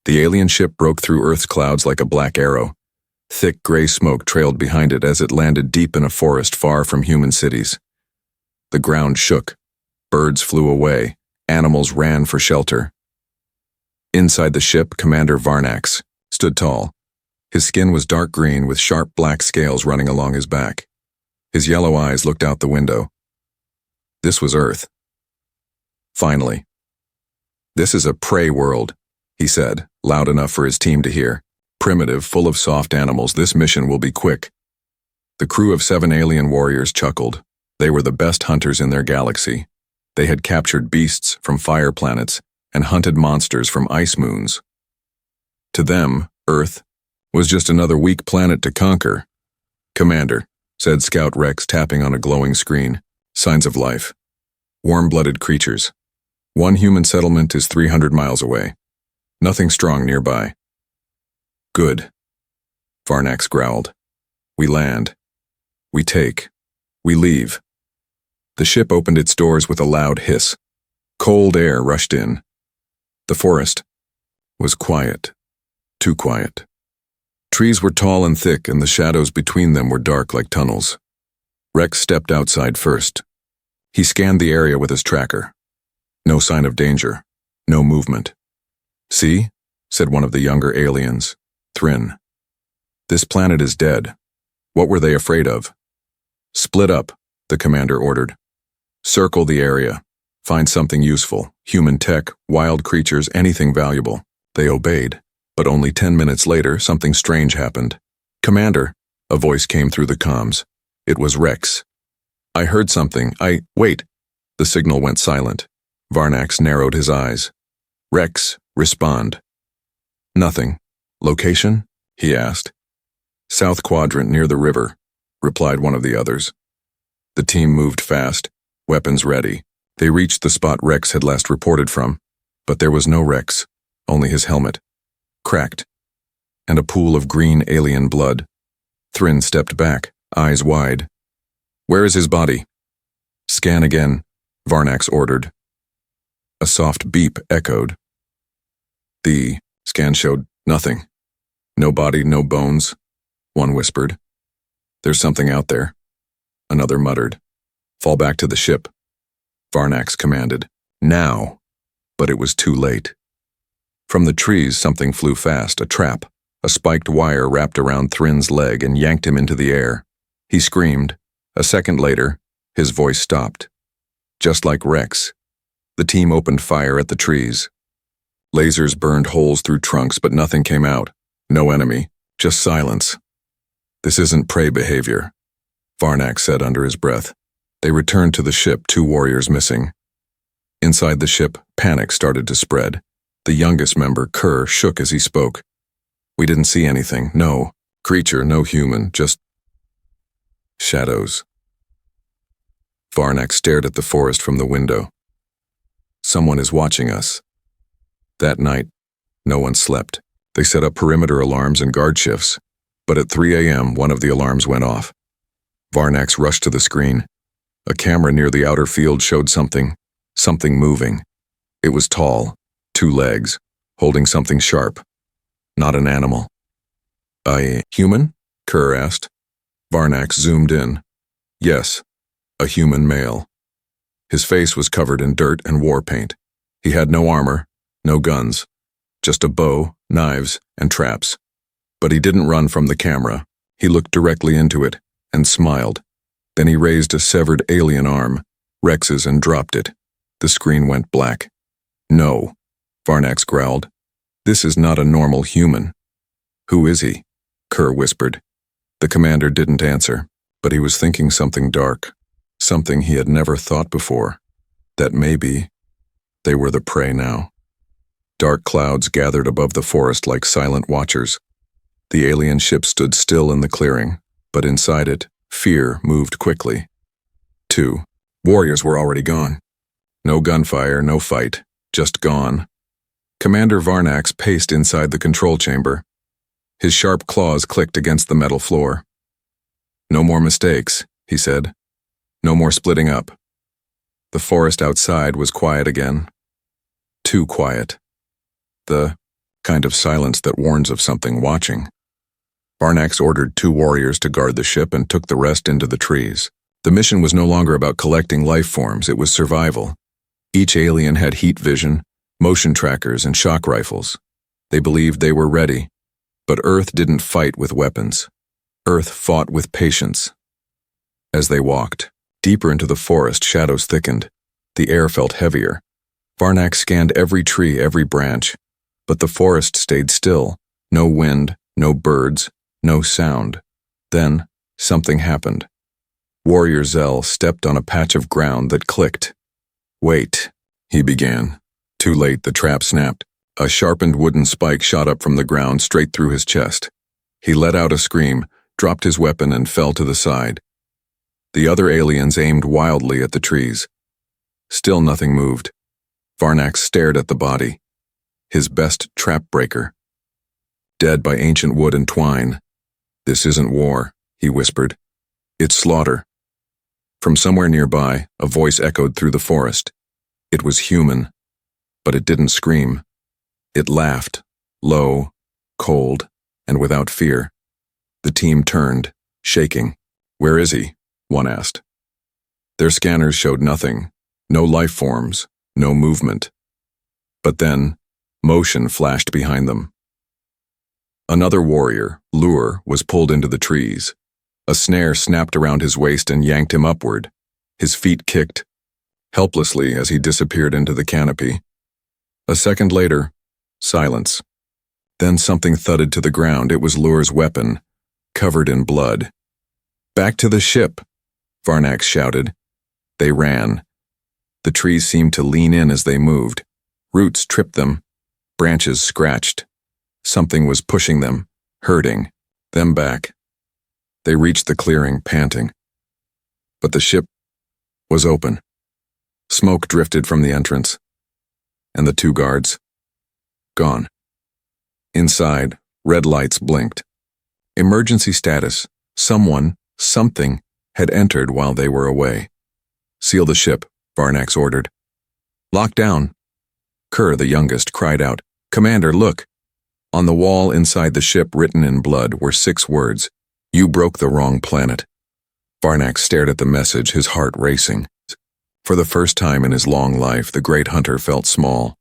The alien ship broke through Earth's clouds like a black arrow. Thick gray smoke trailed behind it as it landed deep in a forest far from human cities. The ground shook. Birds flew away. Animals ran for shelter. Inside the ship, Commander Varnax stood tall. His skin was dark green with sharp black scales running along his back. His yellow eyes looked out the window. This was Earth. Finally. "This is a prey world," he said, loud enough for his team to hear. "Primitive, full of soft animals, this mission will be quick." The crew of 7 alien warriors chuckled. They were the best hunters in their galaxy. They had captured beasts from fire planets and hunted monsters from ice moons. To them, Earth was just another weak planet to conquer. "Commander," said Scout Rex, tapping on a glowing screen. "Signs of life. Warm-blooded creatures. One human settlement is 300 miles away. Nothing strong nearby." "Good," Varnax growled. "We land. We take. We leave." The ship opened its doors with a loud hiss. Cold air rushed in. The forest was quiet. Too quiet. Trees were tall and thick, and the shadows between them were dark like tunnels. Rex stepped outside first. He scanned the area with his tracker. No sign of danger. No movement. "See?" said one of the younger aliens, Thrin. "This planet is dead. What were they afraid of?" "Split up," the commander ordered. "Circle the area. Find something useful. Human tech, wild creatures, anything valuable." They obeyed, but only 10 minutes later, something strange happened. "Commander," a voice came through the comms. It was Rex. "I heard something. Wait." The signal went silent. Varnax narrowed his eyes. "Rex, respond." "Nothing. Location?" he asked. "South quadrant near the river," replied one of the others. The team moved fast, weapons ready. They reached the spot Rex had last reported from, but there was no Rex, only his helmet, cracked, and a pool of green alien blood. Thrin stepped back, eyes wide. "Where is his body?" "Scan again," Varnax ordered. A soft beep echoed. The scan showed nothing. "No body, no bones," one whispered. "There's something out there," another muttered. "Fall back to the ship," Varnax commanded. "Now!" But it was too late. From the trees, something flew fast, a trap. A spiked wire wrapped around Thrin's leg and yanked him into the air. He screamed. A second later, his voice stopped. Just like Rex, the team opened fire at the trees. Lasers burned holes through trunks, but nothing came out. No enemy, just silence. "This isn't prey behavior," Varnax said under his breath. They returned to the ship, 2 warriors missing. Inside the ship, panic started to spread. The youngest member, Kerr, shook as he spoke. "We didn't see anything. No creature, no human, just shadows." Varnax stared at the forest from the window. "Someone is watching us." That night, no one slept. They set up perimeter alarms and guard shifts, but at 3 a.m. one of the alarms went off. Varnax rushed to the screen. A camera near the outer field showed something moving. It was tall, 2 legs, holding something sharp. Not an animal. "A human?" Kerr asked. Varnax zoomed in. Yes, a human male. His face was covered in dirt and war paint. He had no armor, no guns, just a bow, knives, and traps. But he didn't run from the camera. He looked directly into it and smiled. Then he raised a severed alien arm, Rex's, and dropped it. The screen went black. "No," Varnax growled. "This is not a normal human." "Who is he?" Kerr whispered. The commander didn't answer, but he was thinking something dark, something he had never thought before, that maybe they were the prey now. Dark clouds gathered above the forest like silent watchers. The alien ship stood still in the clearing, but inside it, fear moved quickly. 2 warriors were already gone. No gunfire, no fight, just gone. Commander Varnax paced inside the control chamber. His sharp claws clicked against the metal floor. "No more mistakes," he said. "No more splitting up." The forest outside was quiet again. Too quiet. The kind of silence that warns of something watching. Varnax ordered 2 warriors to guard the ship and took the rest into the trees. The mission was no longer about collecting life forms, it was survival. Each alien had heat vision, motion trackers, and shock rifles. They believed they were ready, but Earth didn't fight with weapons. Earth fought with patience. As they walked deeper into the forest, shadows thickened. The air felt heavier. Varnax scanned every tree, every branch, but the forest stayed still. No wind, no birds, no sound. Then, something happened. Warrior Zell stepped on a patch of ground that clicked. "Wait," he began. Too late, the trap snapped. A sharpened wooden spike shot up from the ground straight through his chest. He let out a scream, dropped his weapon, and fell to the side. The other aliens aimed wildly at the trees. Still nothing moved. Varnax stared at the body. His best trap breaker. Dead by ancient wood and twine. "This isn't war," he whispered. "It's slaughter." From somewhere nearby, a voice echoed through the forest. It was human, but it didn't scream. It laughed, low, cold, and without fear. The team turned, shaking. "Where is he?" one asked. Their scanners showed nothing. No life forms, no movement. But then, motion flashed behind them. Another warrior, Lure, was pulled into the trees. A snare snapped around his waist and yanked him upward. His feet kicked, helplessly as he disappeared into the canopy. A second later, silence. Then something thudded to the ground. It was Lure's weapon, covered in blood. "Back to the ship," Varnax shouted. They ran. The trees seemed to lean in as they moved. Roots tripped them. Branches scratched. Something was pushing them, hurting them back. They reached the clearing, panting. But the ship was open. Smoke drifted from the entrance. And the 2 guards? Gone. Inside, red lights blinked. Emergency status. Someone, something, had entered while they were away. "Seal the ship," Varnax ordered. "Lock down." Kerr, the youngest, cried out, "Commander, look!" On the wall inside the ship, written in blood, were 6 words. "You broke the wrong planet." Varnax stared at the message, his heart racing. For the first time in his long life, the great hunter felt small.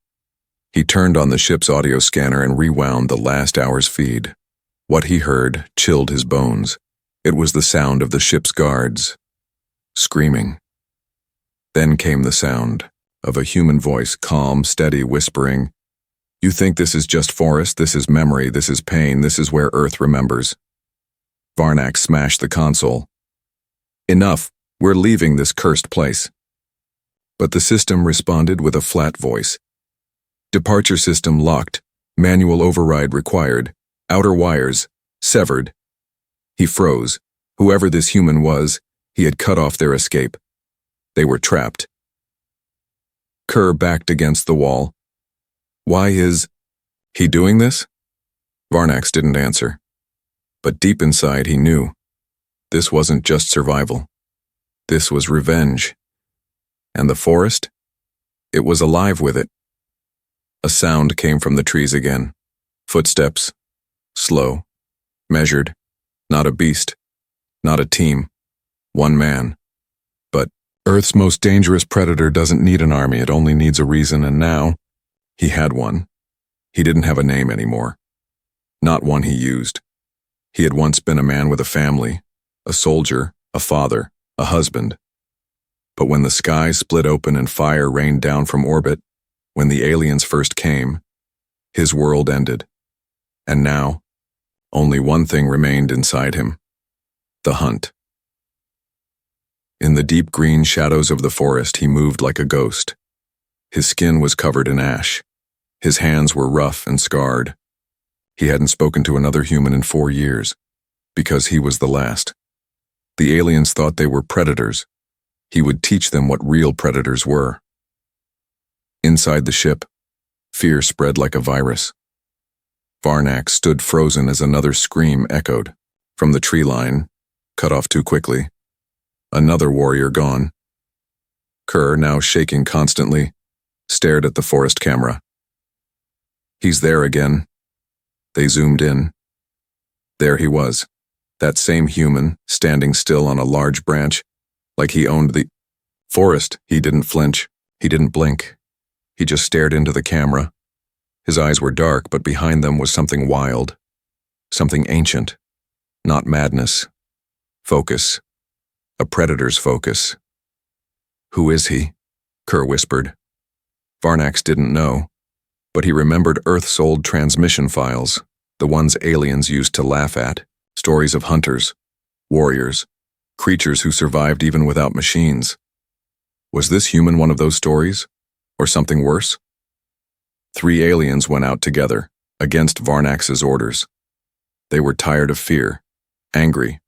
He turned on the ship's audio scanner and rewound the last hour's feed. What he heard chilled his bones. It was the sound of the ship's guards, screaming. Then came the sound of a human voice, calm, steady, whispering, "You think this is just forest, this is memory, this is pain, this is where Earth remembers." Varnax smashed the console. "Enough, we're leaving this cursed place." But the system responded with a flat voice. "Departure system locked, manual override required, outer wires severed." He froze. Whoever this human was, he had cut off their escape. They were trapped. Kerr backed against the wall. "Why is he doing this?" Varnax didn't answer. But deep inside he knew. This wasn't just survival. This was revenge. And the forest? It was alive with it. A sound came from the trees again. Footsteps. Slow. Measured. Not a beast. Not a team. One man. But Earth's most dangerous predator doesn't need an army, it only needs a reason, and now he had one. He didn't have a name anymore. Not one he used. He had once been a man with a family, a soldier, a father, a husband. But when the sky split open and fire rained down from orbit, when the aliens first came, his world ended. And now, only one thing remained inside him: the hunt. In the deep green shadows of the forest, he moved like a ghost. His skin was covered in ash. His hands were rough and scarred. He hadn't spoken to another human in 4 years, because he was the last. The aliens thought they were predators. He would teach them what real predators were. Inside the ship, fear spread like a virus. Varnax stood frozen as another scream echoed. From the tree line, cut off too quickly. Another warrior gone. Kerr, now shaking constantly, stared at the forest camera. "He's there again," They zoomed in. There he was, that same human, standing still on a large branch, like he owned the forest. He didn't flinch. He didn't blink. He just stared into the camera. His eyes were dark, but behind them was something wild, something ancient, not madness. Focus. A predator's focus. Who is he? Kerr whispered. Varnax didn't know, but he remembered Earth's old transmission files, the ones aliens used to laugh at, stories of hunters, warriors, creatures who survived even without machines. Was this human one of those stories? Or something worse? 3 aliens went out together, against Varnax's orders. They were tired of fear, angry,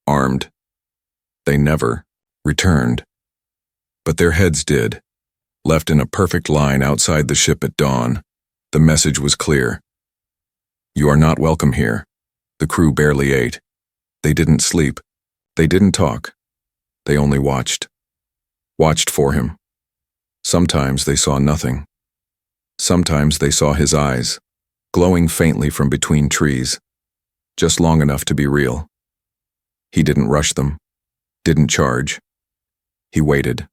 armed. They never returned. But their heads did. Left in a perfect line outside the ship at dawn, the message was clear. You are not welcome here. The crew barely ate. They didn't sleep. They didn't talk. They only watched. Watched for him. Sometimes they saw nothing. Sometimes they saw his eyes, glowing faintly from between trees, just long enough to be real. He didn't rush them, didn't charge. He waited,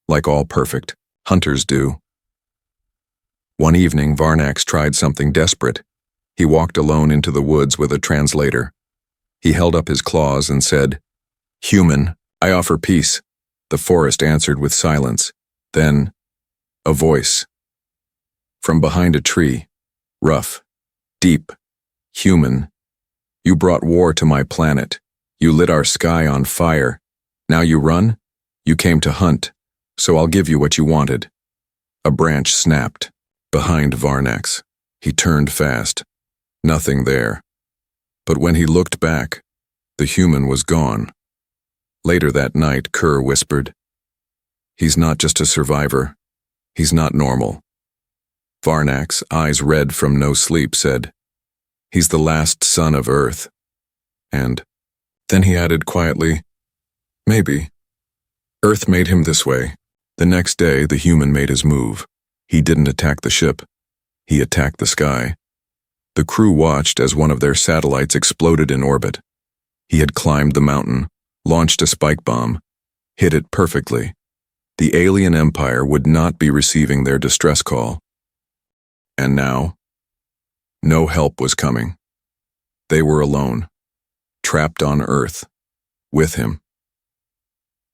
like all perfect hunters do. One evening, Varnax tried something desperate. He walked alone into the woods with a translator. He held up his claws and said, "Human, I offer peace." The forest answered with silence. Then, a voice. From behind a tree, rough, deep, human. You brought war to my planet. You lit our sky on fire. Now you run? You came to hunt, so I'll give you what you wanted. A branch snapped, behind Varnax. He turned fast. Nothing there. But when he looked back, the human was gone. Later that night, Kerr whispered, "He's not just a survivor. He's not normal." Varnax, eyes red from no sleep, said, "He's the last son of Earth." And then he added quietly, "Maybe. Earth made him this way." The next day, the human made his move. He didn't attack the ship. He attacked the sky. The crew watched as one of their satellites exploded in orbit. He had climbed the mountain, launched a spike bomb, hit it perfectly. The alien empire would not be receiving their distress call. And now, no help was coming. They were alone, trapped on Earth, with him.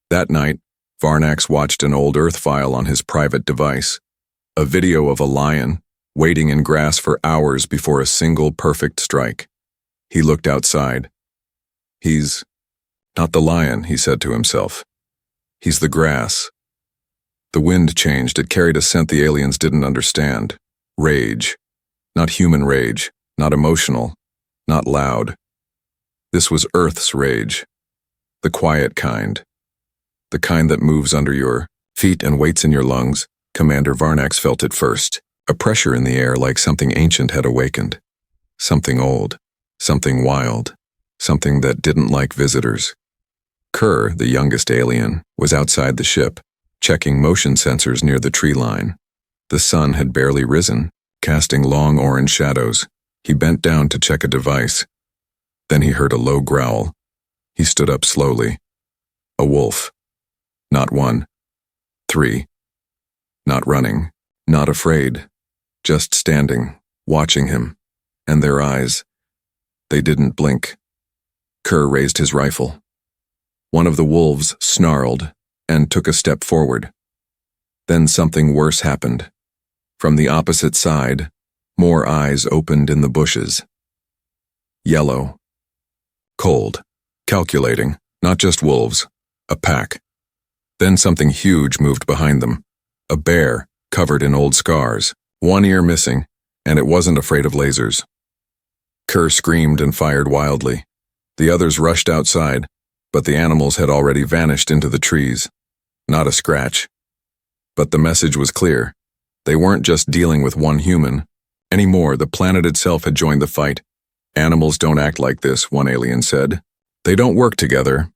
That night, Varnax watched an old Earth file on his private device, a video of a lion waiting in grass for hours before a single perfect strike. He looked outside. He's not the lion, he said to himself. He's the grass. The wind changed. It carried a scent the aliens didn't understand. Rage. Not human rage. Not emotional. Not loud. This was Earth's rage. The quiet kind. The kind that moves under your feet and waits in your lungs. Commander Varnax felt it first. A pressure in the air like something ancient had awakened. Something old. Something wild. Something that didn't like visitors. Kerr, the youngest alien, was outside the ship, checking motion sensors near the tree line. The sun had barely risen, casting long orange shadows. He bent down to check a device. Then he heard a low growl. He stood up slowly. A wolf. Not 1. 3. Not running. Not afraid. Just standing, watching him. And their eyes. They didn't blink. Kerr raised his rifle. One of the wolves snarled and took a step forward. Then something worse happened. From the opposite side, more eyes opened in the bushes. Yellow. Cold. Calculating. Not just wolves. A pack. Then something huge moved behind them. A bear, covered in old scars. One ear missing, and it wasn't afraid of lasers. Kerr screamed and fired wildly. The others rushed outside, but the animals had already vanished into the trees. Not a scratch. But the message was clear. They weren't just dealing with one human. Anymore, the planet itself had joined the fight. Animals don't act like this, one alien said. They don't work together.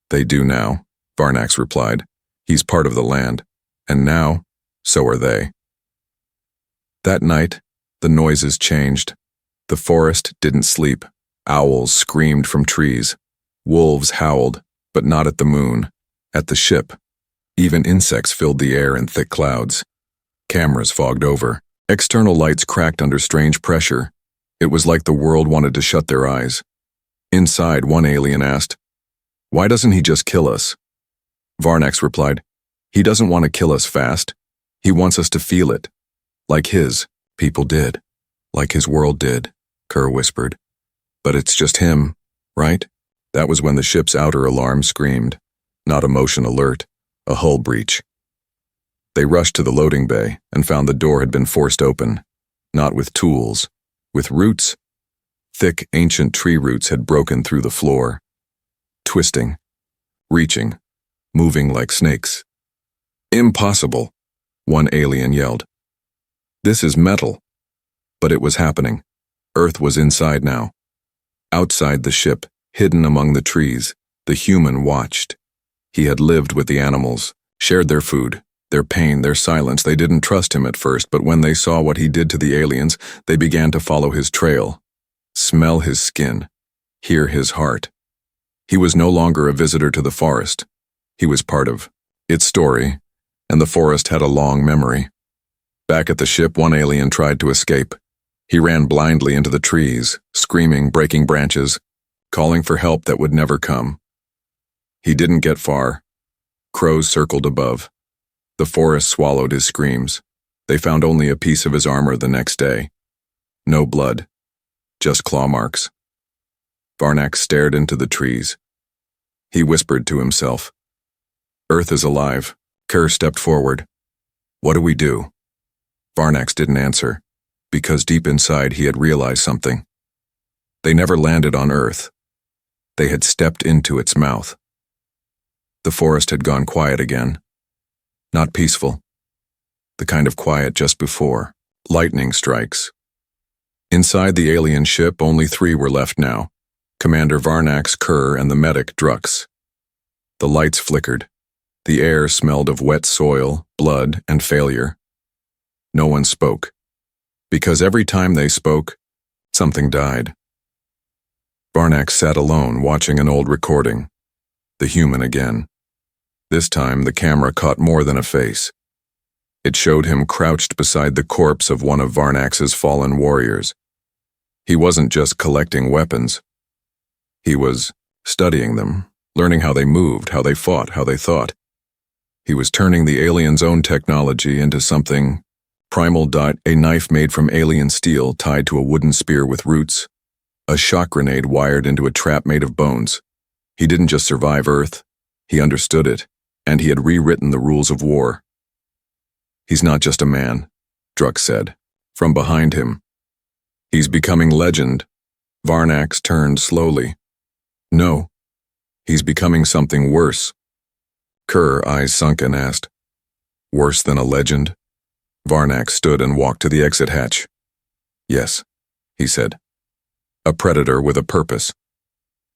They do now, Varnax replied. He's part of the land. And now, so are they. That night, the noises changed. The forest didn't sleep. Owls screamed from trees. Wolves howled, but not at the moon, at the ship. Even insects filled the air in thick clouds. Cameras fogged over. External lights cracked under strange pressure. It was like the world wanted to shut their eyes. Inside, one alien asked, "Why doesn't he just kill us?" Varnax replied, "He doesn't want to kill us fast. He wants us to feel it. Like his people did. Like his world did," Kerr whispered. "But it's just him, right?" That was when the ship's outer alarm screamed. Not a motion alert, a hull breach. They rushed to the loading bay and found the door had been forced open. Not with tools, with roots. Thick, ancient tree roots had broken through the floor. Twisting, reaching, moving like snakes. "Impossible," one alien yelled. "This is metal." But it was happening. Earth was inside now. Outside the ship, hidden among the trees, the human watched. He had lived with the animals, shared their food, their pain, their silence. They didn't trust him at first, but when they saw what he did to the aliens, they began to follow his trail, smell his skin, hear his heart. He was no longer a visitor to the forest. He was part of its story, and the forest had a long memory. Back at the ship, one alien tried to escape. He ran blindly into the trees, screaming, breaking branches, calling for help that would never come. He didn't get far. Crows circled above. The forest swallowed his screams. They found only a piece of his armor the next day. No blood, just claw marks. Varnax stared into the trees. He whispered to himself, "Earth is alive." Kerr stepped forward. "What do we do?" Varnax didn't answer, because deep inside he had realized something. They never landed on Earth. They had stepped into its mouth. The forest had gone quiet again. Not peaceful. The kind of quiet just before lightning strikes. Inside the alien ship, only 3 were left now. Commander Varnax, Kerr, and the medic, Drux. The lights flickered. The air smelled of wet soil, blood, and failure. No one spoke. Because every time they spoke, something died. Varnax sat alone, watching an old recording. The human again. This time, the camera caught more than a face. It showed him crouched beside the corpse of one of Varnax's fallen warriors. He wasn't just collecting weapons. He was studying them, learning how they moved, how they fought, how they thought. He was turning the alien's own technology into something primal. A knife made from alien steel tied to a wooden spear with roots. A shock grenade wired into a trap made of bones. He didn't just survive Earth, he understood it, and he had rewritten the rules of war. "He's not just a man," Drux said, from behind him. "He's becoming legend." Varnax turned slowly. "No, he's becoming something worse." Kerr, eyes sunken, asked, "Worse than a legend?" Varnax stood and walked to the exit hatch. "Yes," he said. "A predator with a purpose."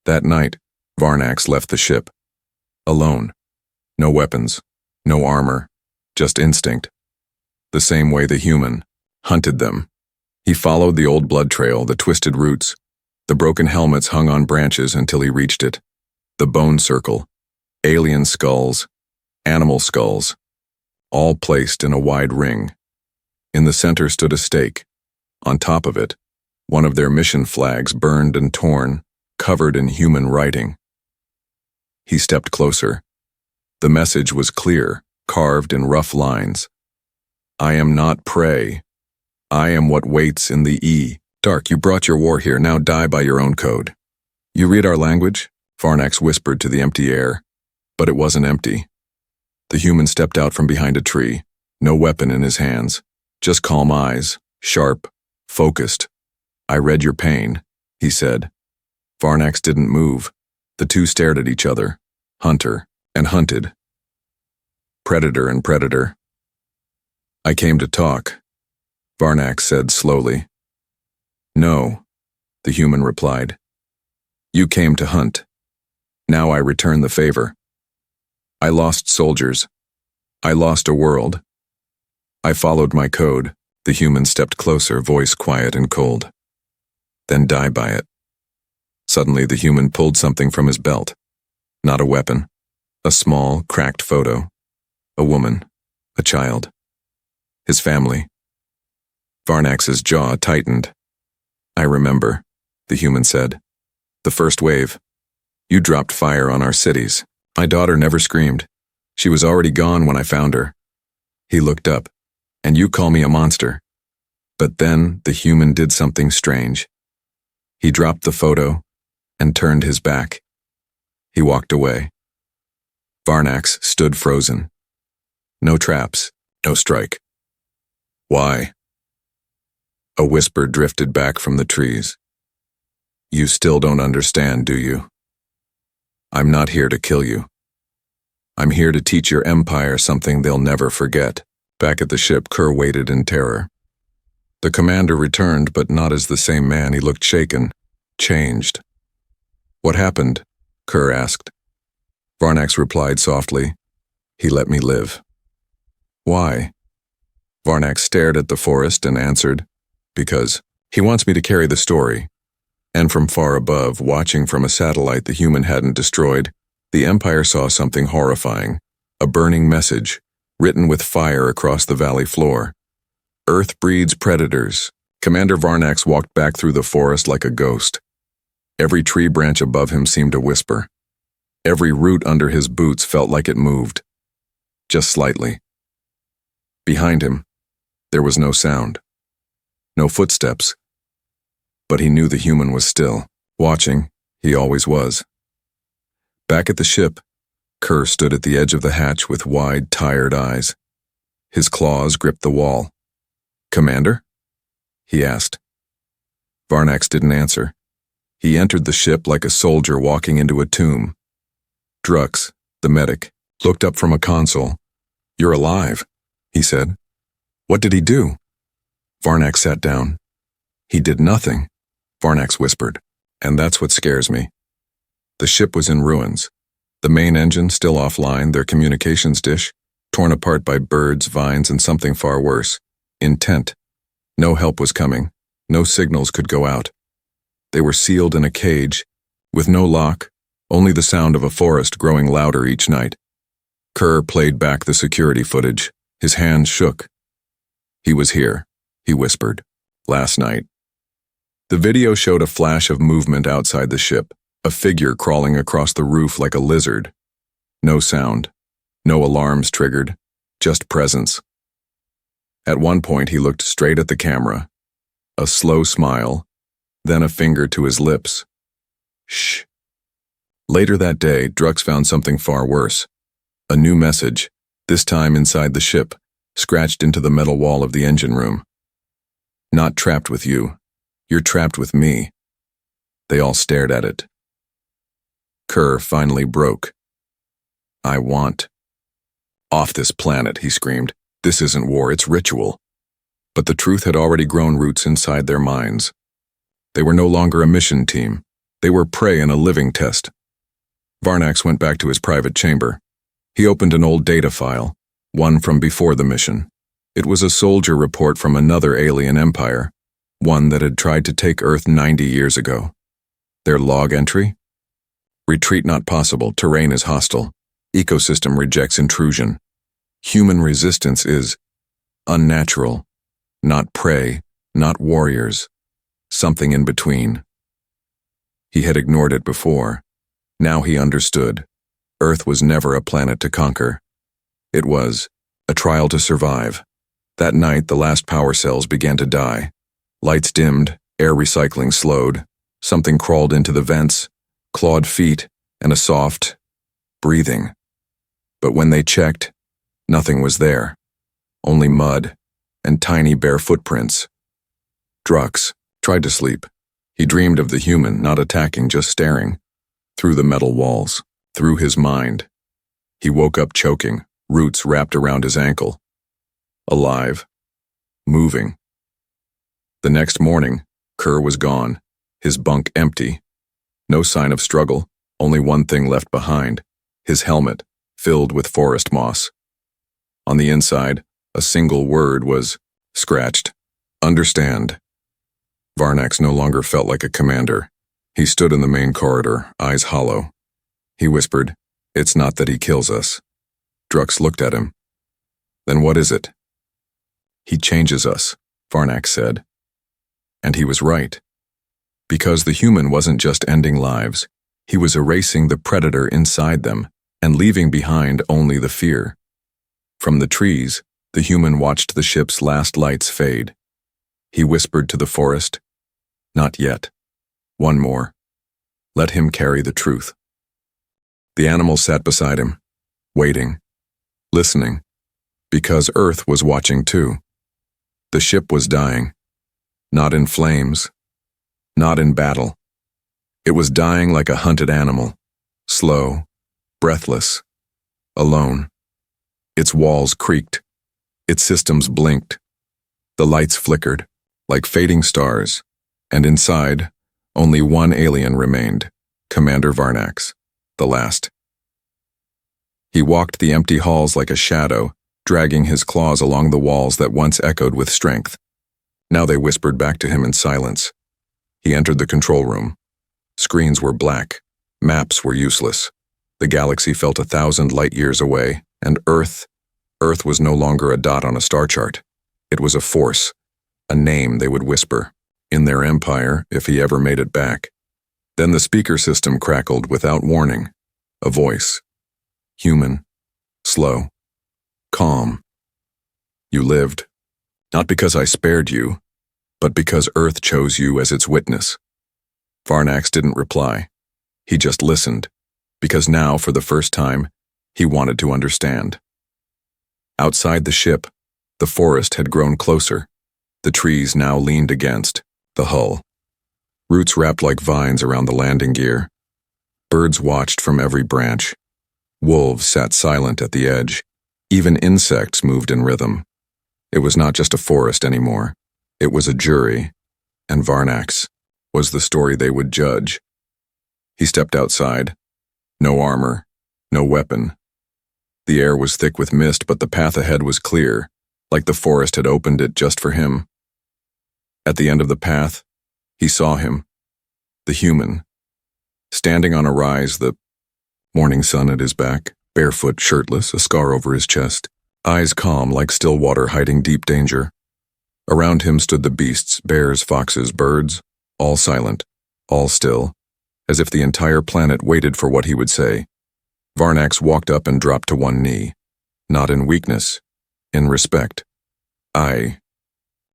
That night, Varnax left the ship. Alone. No weapons, no armor, just instinct. The same way the human hunted them. He followed the old blood trail, the twisted roots. The broken helmets hung on branches until he reached it. The bone circle. Alien skulls. Animal skulls. All placed in a wide ring. In the center stood a stake. On top of it, one of their mission flags burned and torn, covered in human writing. He stepped closer. The message was clear, carved in rough lines. "I am not prey. I am what waits in the E. Dark, you brought your war here, now die by your own code." "You read our language?" Varnax whispered to the empty air. But it wasn't empty. The human stepped out from behind a tree, no weapon in his hands, just calm eyes, sharp, focused. "I read your pain," he said. Varnax didn't move. The two stared at each other, hunter and hunted. Predator and predator. "I came to talk," Varnax said slowly. "No," the human replied. "You came to hunt. Now I return the favor. I lost soldiers. I lost a world. I followed my code." The human stepped closer, voice quiet and cold. then die by it. Suddenly, the human pulled something from his belt. Not a weapon. A small, cracked photo. A woman. A child. His family. Varnax's jaw tightened. I remember, the human said. The first wave. You dropped fire on our cities. My daughter never screamed. She was already gone when I found her. He looked up. And you call me a monster. But then the human did something strange. He dropped the photo and turned his back. He walked away. Varnax stood frozen. No traps, no strike. Why? A whisper drifted back from the trees. You still don't understand, do you? I'm not here to kill you. I'm here to teach your empire something they'll never forget. Back at the ship, Kerr waited in terror. The commander returned, but not as the same man. He looked shaken, changed. What happened? Kerr asked. Varnax replied softly, He let me live. Why? Varnax stared at the forest and answered, Because he wants me to carry the story. And from far above, watching from a satellite the human hadn't destroyed, the Empire saw something horrifying, a burning message, written with fire across the valley floor. Earth breeds predators. Commander Varnax walked back through the forest like a ghost. Every tree branch above him seemed to whisper. Every root under his boots felt like it moved. Just slightly. Behind him, there was no sound. No footsteps. But he knew the human was still. Watching, he always was. Back at the ship, Kerr stood at the edge of the hatch with wide, tired eyes. His claws gripped the wall. Commander? He asked. Varnax didn't answer. He entered the ship like a soldier walking into a tomb. Drux, the medic, looked up from a console. You're alive, he said. What did he do? Varnax sat down. He did nothing, Varnax whispered. And that's what scares me. The ship was in ruins. The main engine still offline, their communications dish, torn apart by birds, vines, and something far worse. Intent. No help was coming. No signals could go out. They were sealed in a cage, with no lock, only the sound of a forest growing louder each night. Kerr played back the security footage. His hands shook. He was here, he whispered. Last night. The video showed a flash of movement outside the ship, a figure crawling across the roof like a lizard. No sound. No alarms triggered. Just presence. At one point he looked straight at the camera. A slow smile, then a finger to his lips. Shh. Later that day, Drux found something far worse. A new message, this time inside the ship, scratched into the metal wall of the engine room. Not trapped with you. You're trapped with me. They all stared at it. Kerr finally broke. I want. Off this planet, he screamed. This isn't war, it's ritual. But the truth had already grown roots inside their minds. They were no longer a mission team. They were prey in a living test. Varnax went back to his private chamber. He opened an old data file, one from before the mission. It was a soldier report from another alien empire, one that had tried to take Earth 90 years ago. Their log entry? Retreat not possible, terrain is hostile. Ecosystem rejects intrusion. Human resistance is unnatural. Not prey, not warriors. Something in between. He had ignored it before. Now he understood. Earth was never a planet to conquer. It was a trial to survive. That night, the last power cells began to die. Lights dimmed, air recycling slowed. Something crawled into the vents, clawed feet, and a soft breathing. But when they checked, nothing was there. Only mud and tiny bare footprints. Drux tried to sleep. He dreamed of the human, not attacking, just staring. Through the metal walls, through his mind. He woke up choking, roots wrapped around his ankle. Alive. Moving. The next morning, Kerr was gone, his bunk empty. No sign of struggle, only one thing left behind, his helmet, filled with forest moss. On the inside, a single word was scratched. Understand. Varnax no longer felt like a commander. He stood in the main corridor, eyes hollow. He whispered, "It's not that he kills us." Drux looked at him. "Then what is it?" "He changes us," Varnax said. And he was right. Because the human wasn't just ending lives, he was erasing the predator inside them and leaving behind only the fear. From the trees, the human watched the ship's last lights fade. He whispered to the forest, "Not yet. One more. Let him carry the truth." The animal sat beside him, waiting, listening, because Earth was watching too. The ship was dying, not in flames, not in battle. It was dying like a hunted animal, slow, breathless, alone. Its walls creaked, its systems blinked. The lights flickered, like fading stars, and inside, only one alien remained, Commander Varnax, the last. He walked the empty halls like a shadow, dragging his claws along the walls that once echoed with strength. Now they whispered back to him in silence. He entered the control room. Screens were black. Maps were useless. The galaxy felt 1,000 light-years away, and Earth was no longer a dot on a star chart. It was a force, a name they would whisper, in their empire if he ever made it back. Then the speaker system crackled without warning. A voice. Human. Slow. Calm. "You lived. Not because I spared you, but because Earth chose you as its witness." Varnax didn't reply. He just listened, because now, for the first time, he wanted to understand. Outside the ship, the forest had grown closer. The trees now leaned against the hull. Roots wrapped like vines around the landing gear. Birds watched from every branch. Wolves sat silent at the edge. Even insects moved in rhythm. It was not just a forest anymore. It was a jury, and Varnax was the story they would judge. He stepped outside. No armor, no weapon. The air was thick with mist, but the path ahead was clear, like the forest had opened it just for him. At the end of the path, he saw him, the human, standing on a rise, the morning sun at his back, barefoot, shirtless, a scar over his chest, eyes calm like still water hiding deep danger. Around him stood the beasts, bears, foxes, birds, all silent, all still, as if the entire planet waited for what he would say. Varnax walked up and dropped to one knee, not in weakness, in respect. "I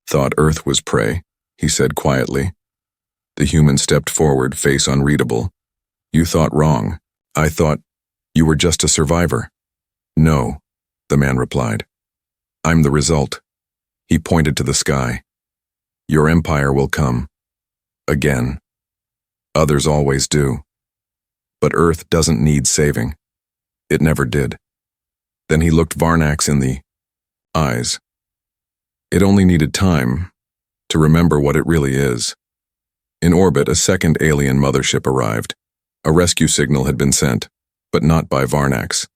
thought Earth was prey," he said quietly. The human stepped forward, face unreadable. "You thought wrong. I thought you were just a survivor." "No," the man replied. "I'm the result." He pointed to the sky. "Your empire will come. Again. Others always do. But Earth doesn't need saving. It never did." Then he looked Varnax in the eyes. It only needed time to remember what it really is. In orbit, a second alien mothership arrived. A rescue signal had been sent, but not by Varnax.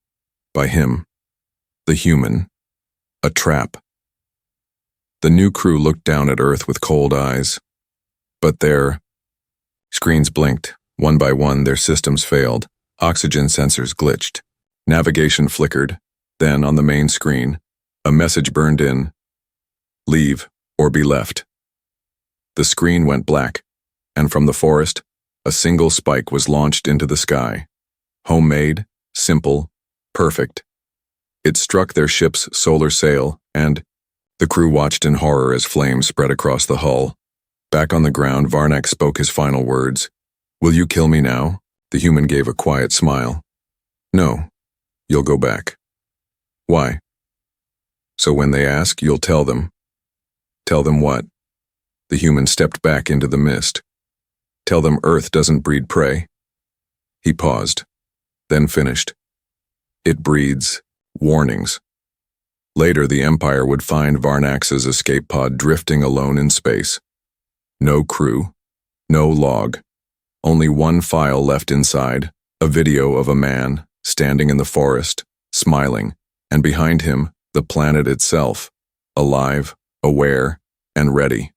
By him. The human. A trap. The new crew looked down at Earth with cold eyes. But their screens blinked. One by one, their systems failed. Oxygen sensors glitched. Navigation flickered. Then, on the main screen, a message burned in. "Leave or be left." The screen went black, and from the forest, a single spike was launched into the sky. Homemade, simple, perfect. It struck their ship's solar sail, and the crew watched in horror as flames spread across the hull. Back on the ground, Varnax spoke his final words. "Will you kill me now?" The human gave a quiet smile. "No, you'll go back." "Why?" "So when they ask, you'll tell them." "Tell them what?" The human stepped back into the mist. "Tell them Earth doesn't breed prey." He paused, then finished. "It breeds warnings." Later, the Empire would find Varnax's escape pod drifting alone in space. No crew, no log, only one file left inside, a video of a man standing in the forest, smiling, and behind him, the planet itself, alive, aware, and ready.